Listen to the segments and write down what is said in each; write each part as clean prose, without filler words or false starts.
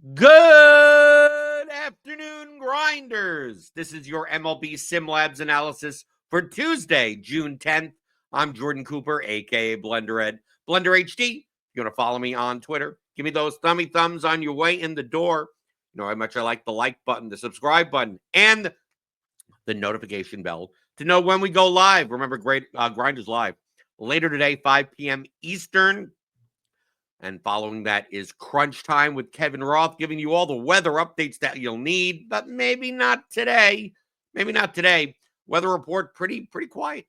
Good afternoon, grinders. This is your MLB SimLabs analysis for Tuesday, June 10th. I'm Jordan Cooper, aka BlenderHD. BlenderHD, if you want to follow me on Twitter, give me those thumbs on your way in the door. You know how much I like the like button, the subscribe button, and the notification bell to know when we go live. Remember, Grinders Live later today, 5 p.m. Eastern. And following that is Crunch Time with Kevin Roth, giving you all the weather updates that you'll need, but maybe not today. Maybe not today. Weather report pretty quiet.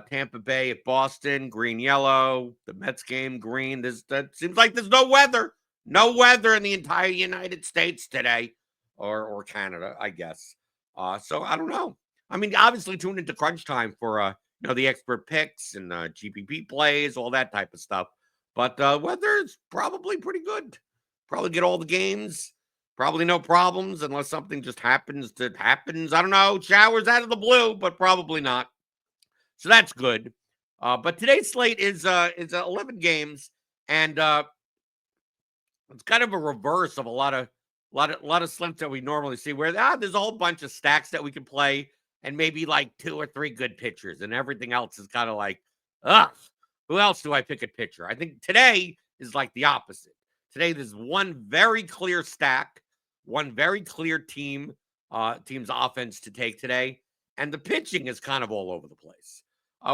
Tampa Bay at Boston, green, yellow. The Mets game, green. That seems like there's no weather. No weather in the entire United States today, or Canada, I guess. So I don't know. I mean, obviously tune into Crunch Time for the expert picks and GPP plays, all that type of stuff. But weather's probably pretty good. Probably get all the games. Probably no problems unless something just happens. I don't know. Showers out of the blue, but probably not. So that's good. But today's slate is 11 games, and it's kind of a reverse of a lot of slates that we normally see, where there's a whole bunch of stacks that we can play, and maybe like 2 or 3 good pitchers, and everything else is kind of like, who else do I pick at pitcher? I think today is like the opposite. Today, there's one very clear stack, one very clear team's offense to take today, and the pitching is kind of all over the place.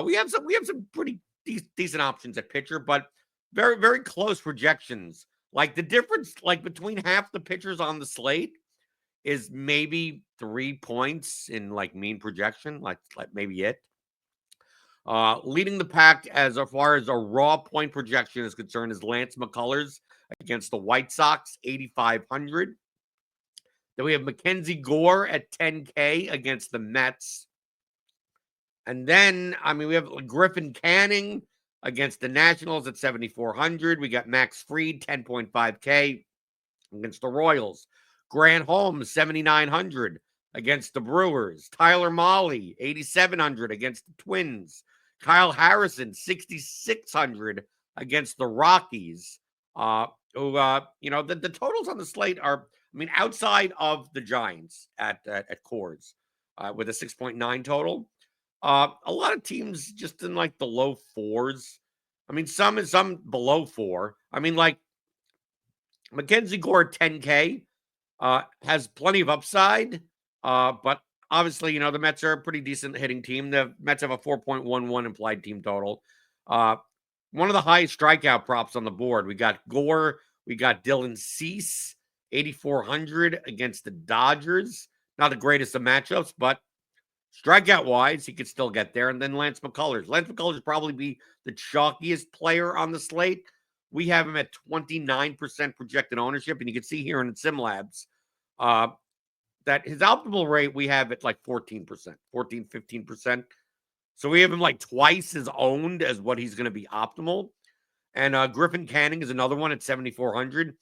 We have some pretty decent options at pitcher, but very, very close projections. Like the difference, like between half the pitchers on the slate is maybe 3 points in like mean projection, like maybe it. Leading the pack as far as a raw point projection is concerned is Lance McCullers against the White Sox, 8,500. Then we have Mackenzie Gore at 10K against the Mets. And then, we have Griffin Canning against the Nationals at 7,400. We got Max Fried, 10.5K against the Royals. Grant Holmes, 7,900 against the Brewers. Tyler Mahle, 8,700 against the Twins. Kyle Harrison, 6,600 against the Rockies. The totals on the slate are, outside of the Giants at Coors with a 6.9 total. A lot of teams just in like the low 4s. Some below 4. Like Mackenzie Gore at 10K has plenty of upside, but obviously, the Mets are a pretty decent hitting team. The Mets have a 4.11 implied team total. One of the highest strikeout props on the board. We got Gore. We got Dylan Cease, 8,400 against the Dodgers. Not the greatest of matchups, but strikeout-wise, he could still get there. And then Lance McCullers. Lance McCullers probably be the chalkiest player on the slate. We have him at 29% projected ownership, and you can see here in SimLabs that his optimal rate we have at like 14%, 15%. So we have him like twice as owned as what he's going to be optimal. And Griffin Canning is another one at 7,400.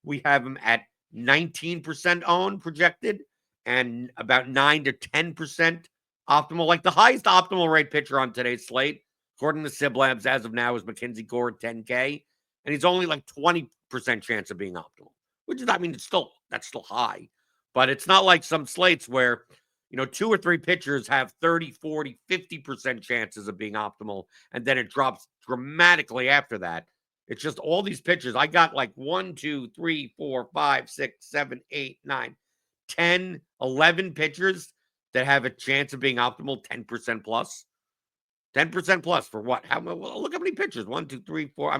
We have him at 19% owned projected and about 9 to 10% optimal. Like the highest optimal rate pitcher on today's slate, according to SimLabs as of now, is Mackenzie Gore at 10K. And he's only like 20% chance of being optimal, which is, that's still high. But it's not like some slates where, 2 or 3 pitchers have 30, 40, 50% chances of being optimal, and then it drops dramatically after that. It's just all these pitchers. I got like 1, 2, 3, 4, 5, 6, 7, 8, 9, 10, 11 pitchers that have a chance of being optimal 10% plus. 10% plus for what? Look how many pitchers. 1, 2, 3, 4.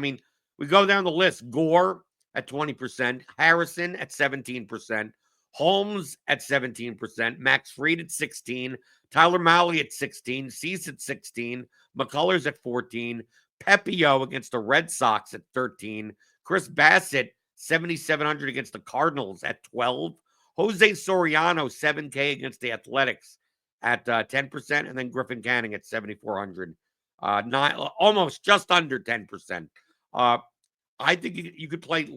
We go down the list. Gore at 20%. Harrison at 17%. Holmes at 17%, Max Fried at 16%, Tyler Mahle at 16%, Cease at 16%, McCullers at 14%, Pepio against the Red Sox at 13%, Chris Bassett, 7,700 against the Cardinals at 12%, Jose Soriano, 7K against the Athletics at 10%, and then Griffin Canning at 7,400, almost just under 10%. I think you could play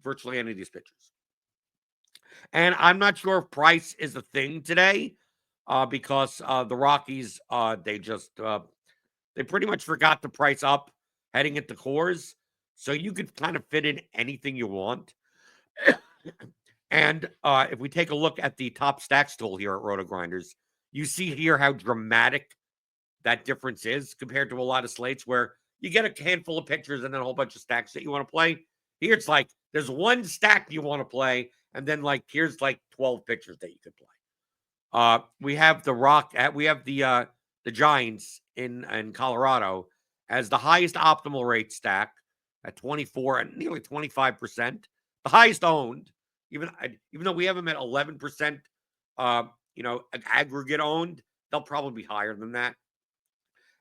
virtually any of these pitchers. And I'm not sure if price is a thing today because the Rockies, they pretty much forgot to price up heading into Coors. So you could kind of fit in anything you want. And if we take a look at the top stacks tool here at RotoGrinders, you see here how dramatic that difference is compared to a lot of slates where you get a handful of pictures and then a whole bunch of stacks that you want to play. Here it's like there's one stack you want to play, and then like here's like 12 pictures that you could play. We have the Giants in Colorado as the highest optimal rate stack at 24 and nearly 25%, the highest owned, even though we have them at 11%, aggregate owned, they'll probably be higher than that.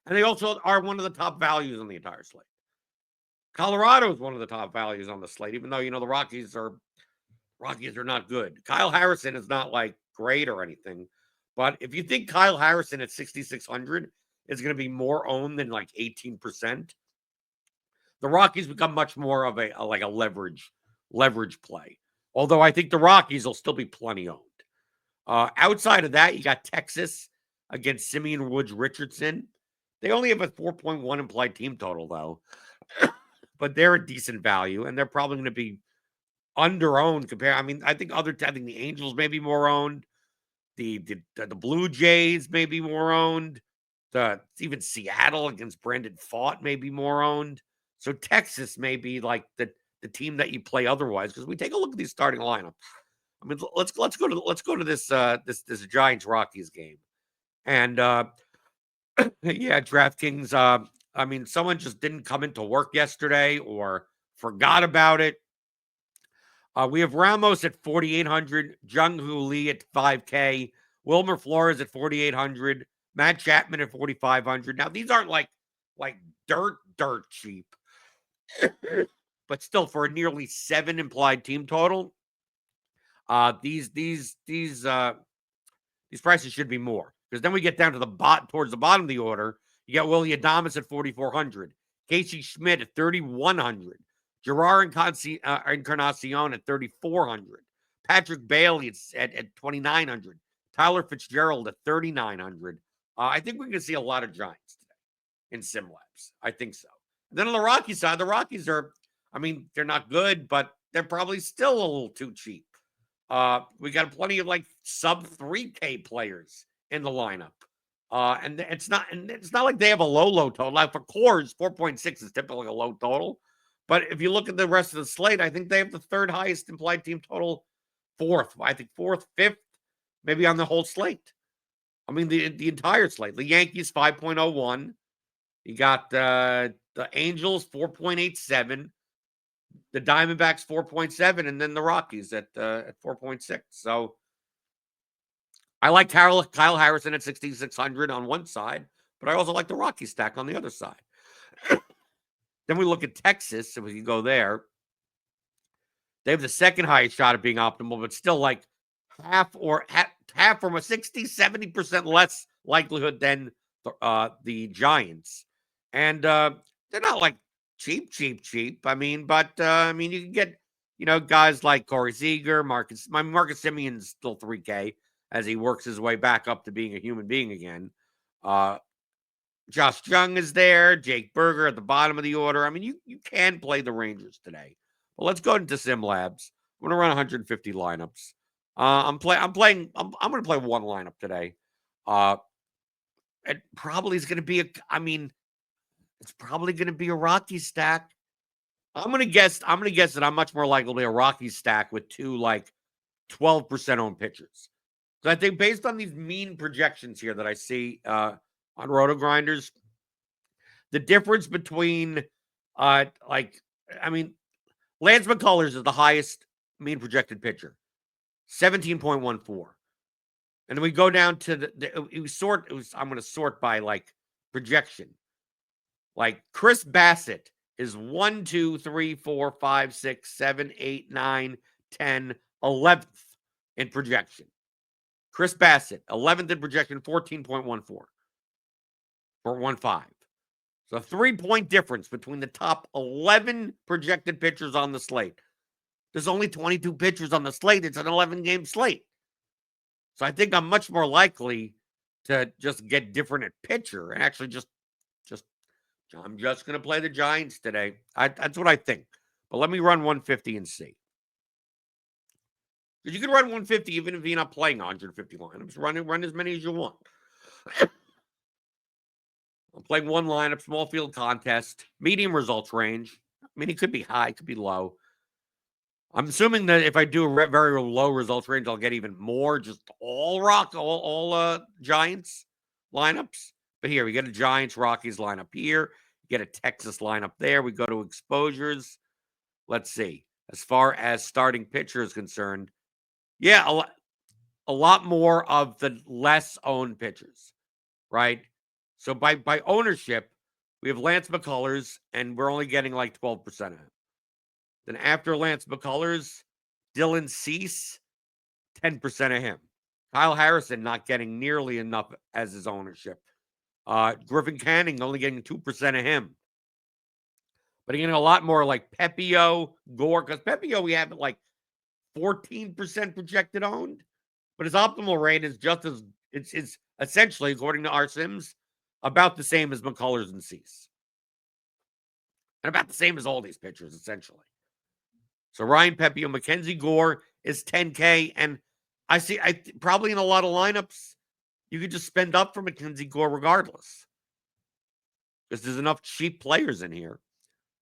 And they also are one of the top values on the entire slate. Colorado is one of the top values on the slate, even though the Rockies are not good. Kyle Harrison is not like great or anything, but if you think Kyle Harrison at 6,600 is going to be more owned than like 18%, the Rockies become much more of a leverage play. Although I think the Rockies will still be plenty owned. Outside of that, you got Texas against Simeon Woods Richardson. They only have a 4.1 implied team total, though. But they're a decent value, and they're probably going to be under-owned compared. I mean, I think the Angels may be more owned. The Blue Jays may be more owned. Even Seattle against Brandon Pfaadt may be more owned. So Texas may be like the team that you play otherwise, because we take a look at these starting lineups. I mean, let's go to this this Giants Rockies game, and yeah, DraftKings. I mean, someone just didn't come into work yesterday or forgot about it. We have Ramos at 4,800, Jung-Hoo Lee at 5K, Wilmer Flores at 4,800, Matt Chapman at 4,500. Now these aren't like dirt cheap, but still for a nearly 7 implied team total. These prices should be more, because then we get down to towards the bottom of the order. You got Willie Adames at 4,400, Casey Schmidt at 3,100, Gerard Encarnacion at 3,400, Patrick Bailey at 2,900, Tyler Fitzgerald at 3,900. I think we're going to see a lot of Giants today in SimLabs. I think so. Then on the Rockies side, the Rockies are, I mean, they're not good, but they're probably still a little too cheap. We got plenty of like sub 3K players in the lineup. And it's not like they have a low total. Like for Coors, 4.6 is typically a low total. But if you look at the rest of the slate, I think they have the third highest implied team total, fourth, fifth, maybe on the whole slate. I mean, the entire slate. The Yankees, 5.01. You got the Angels, 4.87. The Diamondbacks, 4.7. And then the Rockies at 4.6. So I like Kyle Harrison at 6,600 on one side, but I also like the Rockies stack on the other side. Then we look at Texas, if we can go there. They have the second highest shot at being optimal, but still like half from a 60-70% less likelihood than the Giants. And they're not like cheap. I mean, but you can get guys like Corey Seager, Marcus Simeon's still 3K as he works his way back up to being a human being again. Josh Jung is there, Jake Berger at the bottom of the order. I mean, you can play the Rangers today. But let's go into SimLabs. I'm going to run 150 lineups. I'm going to play one lineup today. It probably is going to be it's probably going to be a Rocky stack. I'm going to guess that I'm much more likely to be a Rocky stack with two like 12% owned pitchers. So I think based on these mean projections here that I see on RotoGrinders, the difference between Lance McCullers is the highest mean projected pitcher, 17.14. And then we go down to I'm going to sort by like projection. Like Chris Bassett is 1, 2, 3, 4, 5, 6, 7, 8, 9, 10, 11th in projection. Chris Bassett, 11th in projection, 14.14 for 1.5. So a 3-point difference between the top 11 projected pitchers on the slate. There's only 22 pitchers on the slate. It's an 11-game slate. So I think I'm much more likely to just get different at pitcher and actually just I'm just going to play the Giants today. That's what I think. But let me run 150 and see. Because you can run 150 even if you're not playing 150 lineups. Run as many as you want. I'm playing one lineup, small field contest, medium results range. I mean, it could be high, it could be low. I'm assuming that if I do a very low results range, I'll get even more. Just all Giants lineups. But here we get a Giants Rockies lineup here. You get a Texas lineup there. We go to exposures. Let's see. As far as starting pitcher is concerned, yeah, a lot more of the less owned pitchers, right? So by ownership, we have Lance McCullers, and we're only getting like 12% of him. Then after Lance McCullers, Dylan Cease, 10% of him. Kyle Harrison not getting nearly enough as his ownership. Griffin Canning only getting 2% of him. But getting a lot more like Pepio, Gore, because Pepio we have like 14% projected owned, but his optimal rate is just as it's essentially, according to our Sims, about the same as McCullers and Cease. And about the same as all these pitchers, essentially. So Ryan Pepio, Mackenzie Gore is 10K, and I probably in a lot of lineups, you could just spend up for Mackenzie Gore regardless. Because there's enough cheap players in here.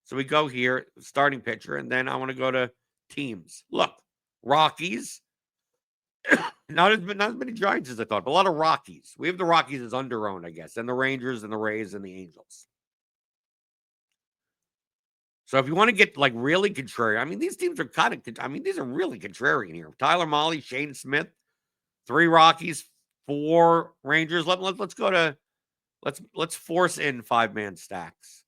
So we go here, starting pitcher, and then I want to go to teams. Look, Rockies. not as many Giants as I thought, but a lot of Rockies. We have the Rockies as under-owned, I guess, and the Rangers and the Rays and the Angels. So if you want to get like really contrarian, I mean, these teams are these are really contrarian here. Tyler Mahle, Shane Smith, 3 Rockies, 4 Rangers. Let's go to let's force in 5-man stacks.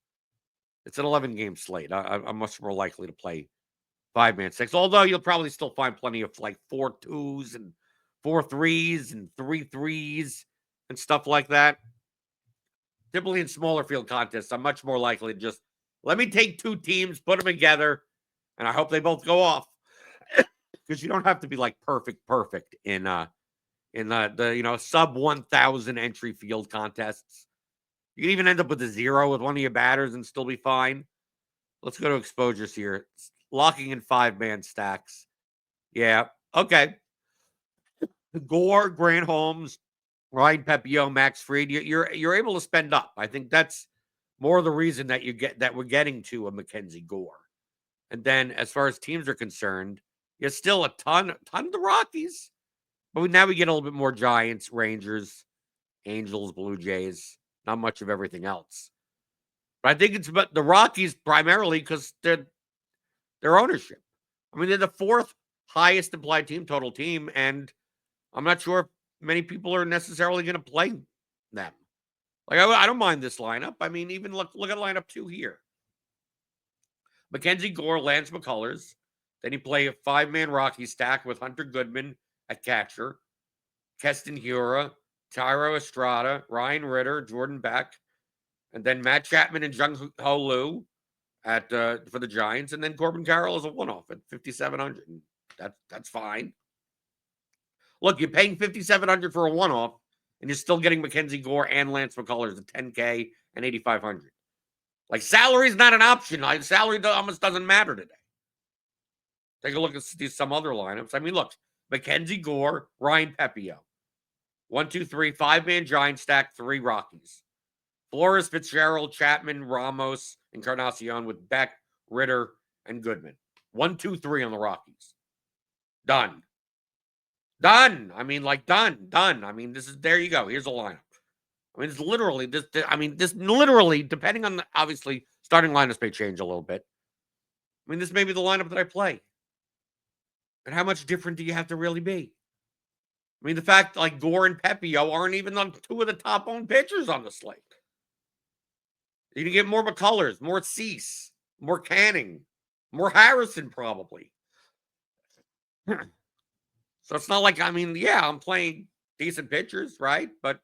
It's an 11-game slate. I'm much more likely to play 5-man stacks, although you'll probably still find plenty of like 4 2s and 4 3s and 3 3s and stuff like that. Typically in smaller field contests, I'm much more likely to just let me take 2 teams, put them together, and I hope they both go off. Because you don't have to be like perfect in the sub 1,000 entry field contests. You can even end up with a 0 with one of your batters and still be fine. Let's go to exposures here. Locking in 5-man stacks. Yeah. Okay. Gore, Grant Holmes, Ryan Pepio, Max Fried. You're able to spend up. I think that's more of the reason that we're getting to a Mackenzie Gore. And then as far as teams are concerned, there's still a ton of the Rockies. But now we get a little bit more Giants, Rangers, Angels, Blue Jays. Not much of everything else. But I think it's about the Rockies primarily because their ownership. I mean, they're the 4th highest implied team total team, and I'm not sure if many people are necessarily going to play them. Like, I don't mind this lineup. I mean, even look at lineup 2 here. Mackenzie Gore, Lance McCullers. Then you play a 5-man Rocky stack with Hunter Goodman at catcher, Keston Hiura, Tyro Estrada, Ryan Ritter, Jordan Beck, and then Matt Chapman and Jung Ho Liu for the Giants, and then Corbin Carroll is a one-off at 5,700. That's fine. Look, you're paying 5,700 for a one-off, and you're still getting Mackenzie Gore and Lance McCullers at 10K and 8,500. Like, salary's not an option. Salary almost doesn't matter today. Take a look at some other lineups. I mean, look, Mackenzie Gore, Ryan Pepio. 1, 2, 3, 5-man Giant stack, 3 Rockies. Flores, Fitzgerald, Chapman, Ramos, Encarnacion with Beck, Ritter, and Goodman. 1, 2, 3 on the Rockies. Done. I mean, like, done. I mean, there you go. Here's a lineup. I mean, it's literally this. I mean, this literally, depending on obviously starting lineups may change a little bit. I mean, this may be the lineup that I play. And how much different do you have to really be? I mean, the fact like Gore and Pepio aren't even on 2 of the top owned pitchers on the slate. You can get more McCullers, more Cease, more Canning, more Harrison probably. So it's not like, I mean, yeah, I'm playing decent pitchers, right? But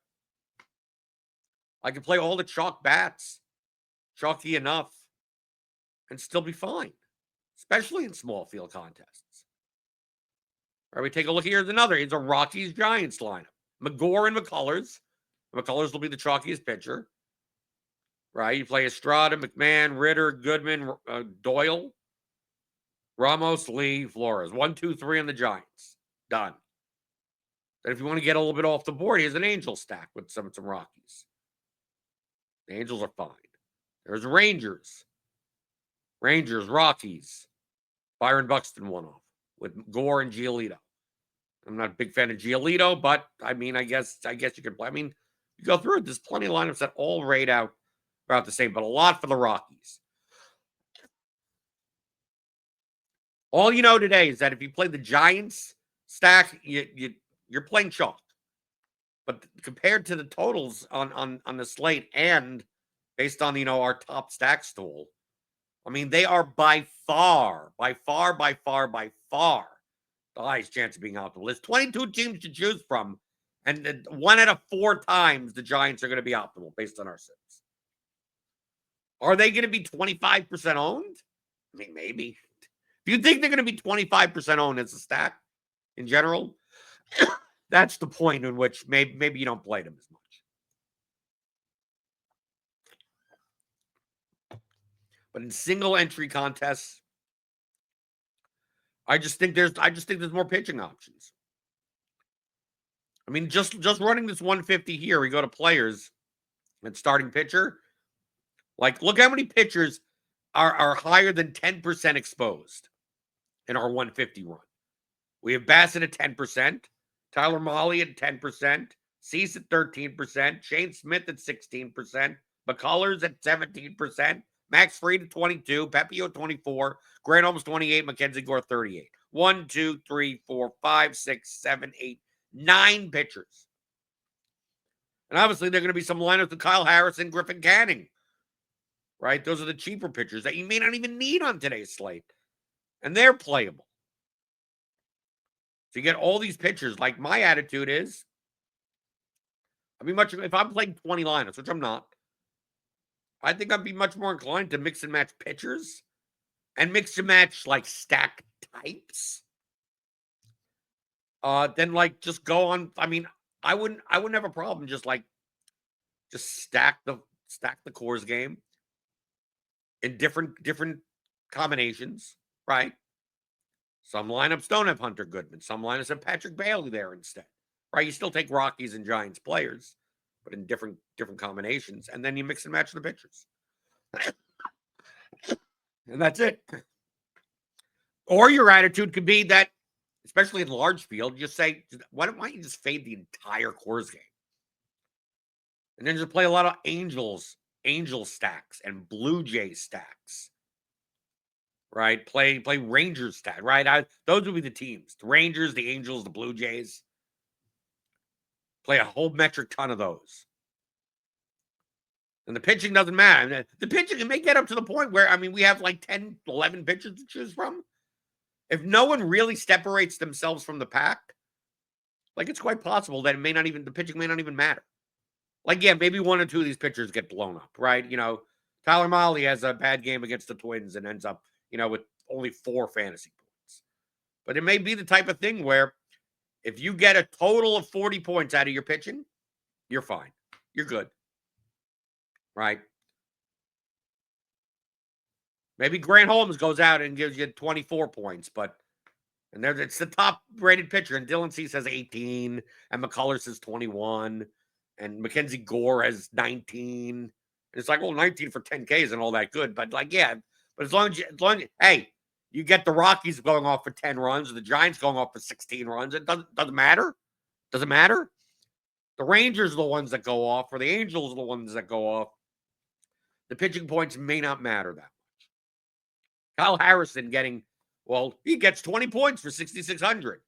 I can play all the chalk bats, chalky enough, and still be fine, especially in small field contests. All right, we take a look here. Here's another. It's a Rockies-Giants lineup. McGore and McCullers. McCullers will be the chalkiest pitcher. right? You play Estrada, McMahon, Ritter, Goodman, Doyle, Ramos, Lee, Flores. 1, 2, 3 on the Giants. Done. Then if you want to get a little bit off the board, here's an Angel stack with some Rockies. The Angels are fine. There's Rangers. Rockies. Byron Buxton won off with Gore and Giolito. I'm not a big fan of Giolito, but I mean, I guess you could play. I mean, you go through it. There's plenty of lineups that all rate out about the same, but a lot for the Rockies. All you know today is that if you play the Giants stack, you're playing chalk. But compared to the totals on the slate and based on our top stacks tool, I mean, they are by far the highest chance of being optimal. There's 22 teams to choose from, and 1 out of 4 times the Giants are going to be optimal based on our sims. Are they going to be 25% owned? I mean, maybe. If you think they're going to be 25% owned as a stack in general, that's the point in which maybe you don't play them as much. But in single entry contests, I just think there's more pitching options. I mean, just running this 150 here, we go to players and starting pitcher. Like, look how many pitchers are higher than 10% exposed in our 150 run. We have Bassett at 10%, Tyler Mahle at 10%, Cease at 13%, Shane Smith at 16%, McCullers at 17%, Max Fried at 22, Pepio at 24, Grant Holmes 28, Mackenzie Gore 38. 1, 2, 3, 4, 5, 6, 7, 8, 9 pitchers. And obviously, there are going to be some lineups with Kyle Harrison, Griffin Canning. Right? Those are the cheaper pitchers that you may not even need on today's slate. And they're playable. So you get all these pitchers. Like, my attitude is, if I'm playing 20 lineups, which I'm not, I think I'd be much more inclined to mix and match pitchers and mix and match like stack types. Then like just go on. I mean, I wouldn't have a problem just stack the Coors game in different combinations, right? Some lineups don't have Hunter Goodman. Some lineups have Patrick Bailey there instead, right? You still take Rockies and Giants players, but in different combinations, and then you mix and match the pitchers. And that's it. Or your attitude could be that, especially in large field, just say, why don't you just fade the entire Coors game? And then just play a lot of Angel stacks and Blue Jay stacks. Right? Play Rangers stack, right? Those would be the teams. The Rangers, the Angels, the Blue Jays. Play a whole metric ton of those. And the pitching doesn't matter. The pitching, it may get up to the point where, I mean, we have like 10, 11 pitchers to choose from. If no one really separates themselves from the pack, like it's quite possible that the pitching may not even matter. Like, yeah, maybe 1 or 2 of these pitchers get blown up, right? Tyler Mahle has a bad game against the Twins and ends up, with only 4 fantasy points. But it may be the type of thing where if you get a total of 40 points out of your pitching, you're fine. You're good. Right? Maybe Grant Holmes goes out and gives you 24 points, and it's the top rated pitcher, and Dylan Cease has 18, and McCullers has 21, and Mackenzie Gore has 19. And it's like, well, 19 for 10K isn't all that good, but as long as hey, you get the Rockies going off for 10 runs, or the Giants going off for 16 runs, it doesn't matter. Doesn't matter. The Rangers are the ones that go off, or the Angels are the ones that go off. The pitching points may not matter that much. Kyle Harrison he gets 20 points for 6,600.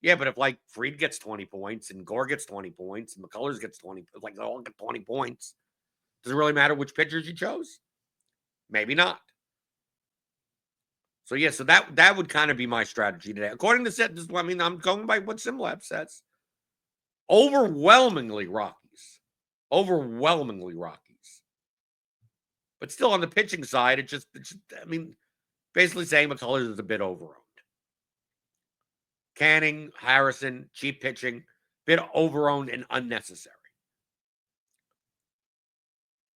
Yeah, but if like Fried gets 20 points and Gore gets 20 points and McCullers gets 20, like they all get 20 points, does it really matter which pitchers you chose? Maybe not. So yeah, so that would kind of be my strategy today. According to I'm going by what SimLabs says. Overwhelmingly Rockies. But still on the pitching side, it's basically saying McCullers is a bit overowned. Canning, Harrison, cheap pitching, bit overowned and unnecessary.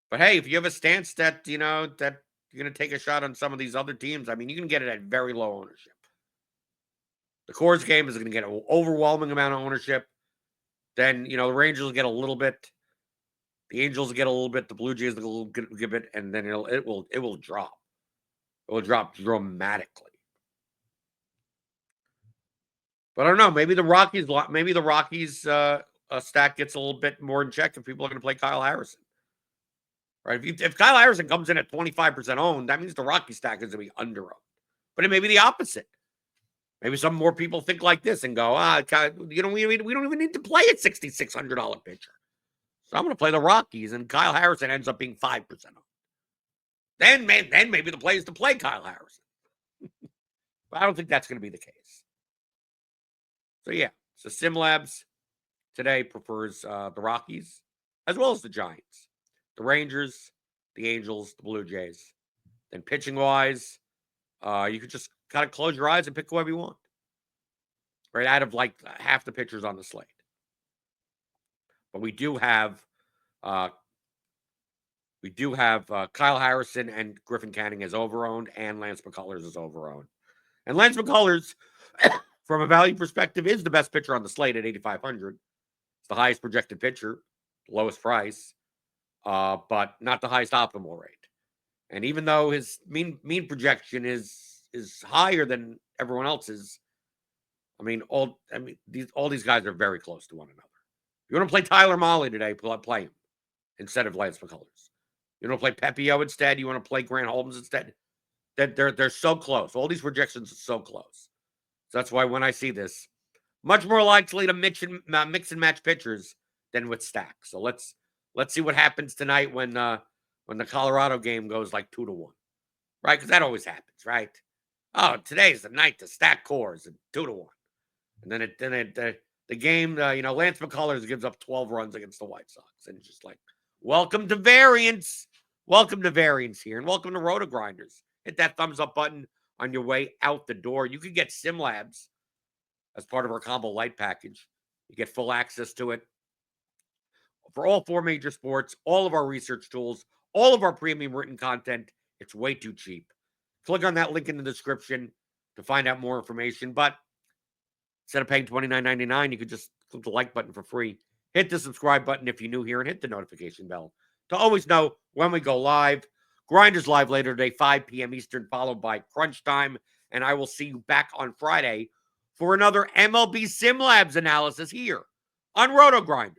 But hey, if you have a stance that, that you're going to take a shot on some of these other teams, I mean, you can get it at very low ownership. The Coors game is going to get an overwhelming amount of ownership. Then, the Rangers will get a little bit. The Angels will get a little bit. The Blue Jays will give it, and then it will drop. It will drop dramatically. But I don't know. Maybe the Rockies stack gets a little bit more in check if people are going to play Kyle Harrison. Right? If Kyle Harrison comes in at 25% owned, that means the Rocky stack is going to be under owned. But it may be the opposite. Maybe some more people think like this and go, we don't even need to play a $6,600 pitcher. So I'm going to play the Rockies, and Kyle Harrison ends up being 5% owned. Then maybe the play is to play Kyle Harrison. But I don't think that's going to be the case. So yeah, so SimLabs today prefers the Rockies as well as the Giants, the Rangers, the Angels, the Blue Jays. Then pitching wise, you could just kind of close your eyes and pick whoever you want. Right out of like half the pitchers on the slate. But we do have Kyle Harrison and Griffin Canning as overowned, and Lance McCullers is overowned. And Lance McCullers, from a value perspective, is the best pitcher on the slate at 8,500. It's the highest projected pitcher, lowest price, but not the highest optimal rate. And even though his mean projection is higher than everyone else's, all these guys are very close to one another. You want to play Tyler Mahle today, play him instead of Lance McCullers. You want to play Pepio instead. You want to play Grant Holmes instead. They're so close. All these projections are so close. So that's why when I see this, much more likely to mix and match pitchers than with stacks. So let's see what happens tonight when the Colorado game goes like 2-1, right? Because that always happens, right? Oh, today's the night to stack cores and 2-1, and then the game, Lance McCullers gives up 12 runs against the White Sox, and it's just like, welcome to variance. Welcome to variance here, and welcome to RotoGrinders. Hit that thumbs up button on your way out the door. You can get SimLabs as part of our combo light package. You get full access to it for all 4 major sports, all of our research tools, all of our premium written content. It's way too cheap. Click on that link in the description to find out more information. But instead of paying $29.99, you could just click the like button for free. Hit the subscribe button if you're new here, and hit the notification bell to always know when we go live. Grinders live later today, 5 p.m. Eastern, followed by Crunch Time. And I will see you back on Friday for another MLB SimLabs analysis here on RotoGrinders.com.